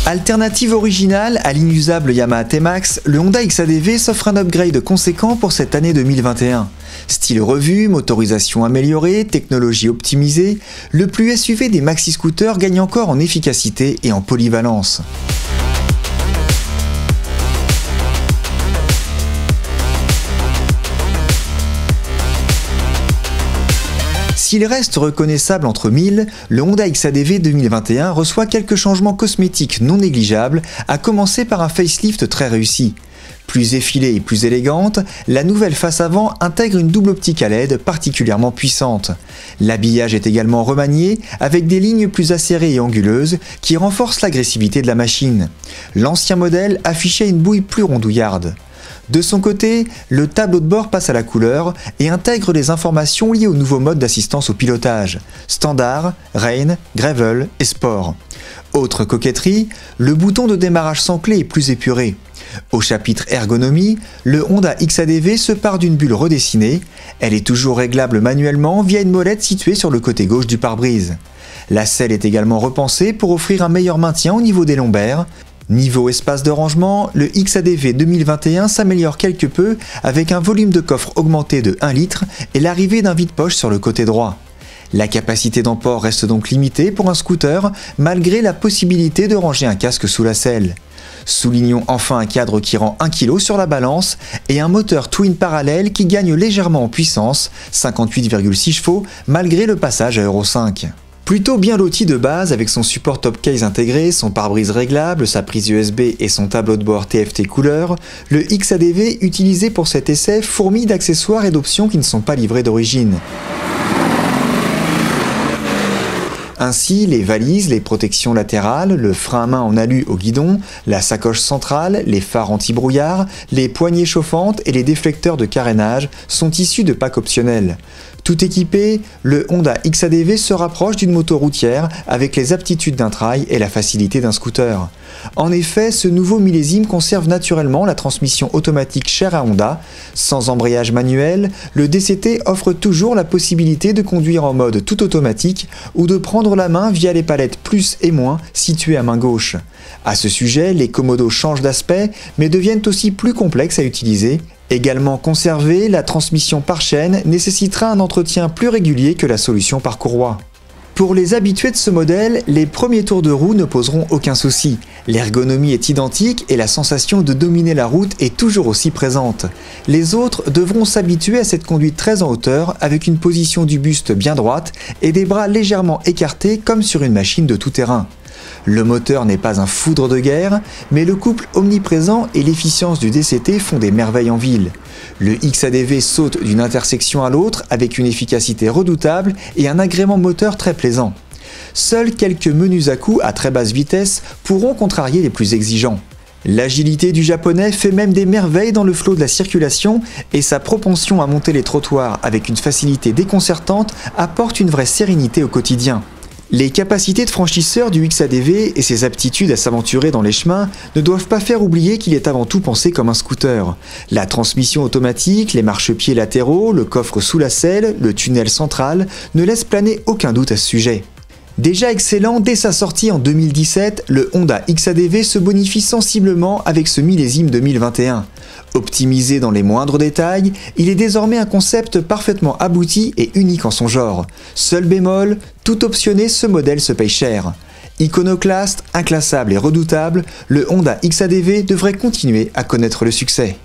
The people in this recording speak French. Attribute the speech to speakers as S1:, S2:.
S1: Alternative originale à l'inusable Yamaha T-Max, le Honda XADV s'offre un upgrade conséquent pour cette année 2021. Style revu, motorisation améliorée, technologie optimisée, le plus SUV des maxi-scooters gagne encore en efficacité et en polyvalence. S'il reste reconnaissable entre mille, le Honda XADV 2021 reçoit quelques changements cosmétiques non négligeables, à commencer par un facelift très réussi. Plus effilée et plus élégante, la nouvelle face avant intègre une double optique à LED particulièrement puissante. L'habillage est également remanié avec des lignes plus acérées et anguleuses qui renforcent l'agressivité de la machine. L'ancien modèle affichait une bouille plus rondouillarde. De son côté, le tableau de bord passe à la couleur et intègre les informations liées au nouveau mode d'assistance au pilotage, standard, rain, gravel et sport. Autre coquetterie, le bouton de démarrage sans clé est plus épuré. Au chapitre ergonomie, le Honda XADV se part d'une bulle redessinée. Elle est toujours réglable manuellement via une molette située sur le côté gauche du pare-brise. La selle est également repensée pour offrir un meilleur maintien au niveau des lombaires. Niveau espace de rangement, le XADV 2021 s'améliore quelque peu avec un volume de coffre augmenté de 1 litre et l'arrivée d'un vide-poche sur le côté droit. La capacité d'emport reste donc limitée pour un scooter malgré la possibilité de ranger un casque sous la selle. Soulignons enfin un cadre qui rend 1 kg sur la balance et un moteur twin parallèle qui gagne légèrement en puissance, 58,6 chevaux, malgré le passage à Euro 5. Plutôt bien loti de base avec son support top case intégré, son pare-brise réglable, sa prise USB et son tableau de bord TFT couleur, le XADV utilisé pour cet essai fourmille d'accessoires et d'options qui ne sont pas livrés d'origine. Ainsi, les valises, les protections latérales, le frein à main en alu au guidon, la sacoche centrale, les phares anti-brouillard, les poignées chauffantes et les déflecteurs de carénage sont issus de packs optionnels. Tout équipé, le Honda XADV se rapproche d'une moto routière avec les aptitudes d'un trail et la facilité d'un scooter. En effet, ce nouveau millésime conserve naturellement la transmission automatique chère à Honda. Sans embrayage manuel, le DCT offre toujours la possibilité de conduire en mode tout automatique ou de prendre la main via les palettes plus et moins situées à main gauche. À ce sujet, les commodos changent d'aspect mais deviennent aussi plus complexes à utiliser. Également conservée, la transmission par chaîne nécessitera un entretien plus régulier que la solution par courroie. Pour les habitués de ce modèle, les premiers tours de roue ne poseront aucun souci. L'ergonomie est identique et la sensation de dominer la route est toujours aussi présente. Les autres devront s'habituer à cette conduite très en hauteur avec une position du buste bien droite et des bras légèrement écartés comme sur une machine de tout-terrain. Le moteur n'est pas un foudre de guerre, mais le couple omniprésent et l'efficience du DCT font des merveilles en ville. Le XADV saute d'une intersection à l'autre avec une efficacité redoutable et un agrément moteur très plaisant. Seuls quelques menus à-coups à très basse vitesse pourront contrarier les plus exigeants. L'agilité du japonais fait même des merveilles dans le flot de la circulation et sa propension à monter les trottoirs avec une facilité déconcertante apporte une vraie sérénité au quotidien. Les capacités de franchisseur du XADV et ses aptitudes à s'aventurer dans les chemins ne doivent pas faire oublier qu'il est avant tout pensé comme un scooter. La transmission automatique, les marchepieds latéraux, le coffre sous la selle, le tunnel central ne laissent planer aucun doute à ce sujet. Déjà excellent dès sa sortie en 2017, le Honda XADV se bonifie sensiblement avec ce millésime 2021. Optimisé dans les moindres détails, il est désormais un concept parfaitement abouti et unique en son genre. Seul bémol, tout optionné, ce modèle se paye cher. Iconoclaste, inclassable et redoutable, le Honda XADV devrait continuer à connaître le succès.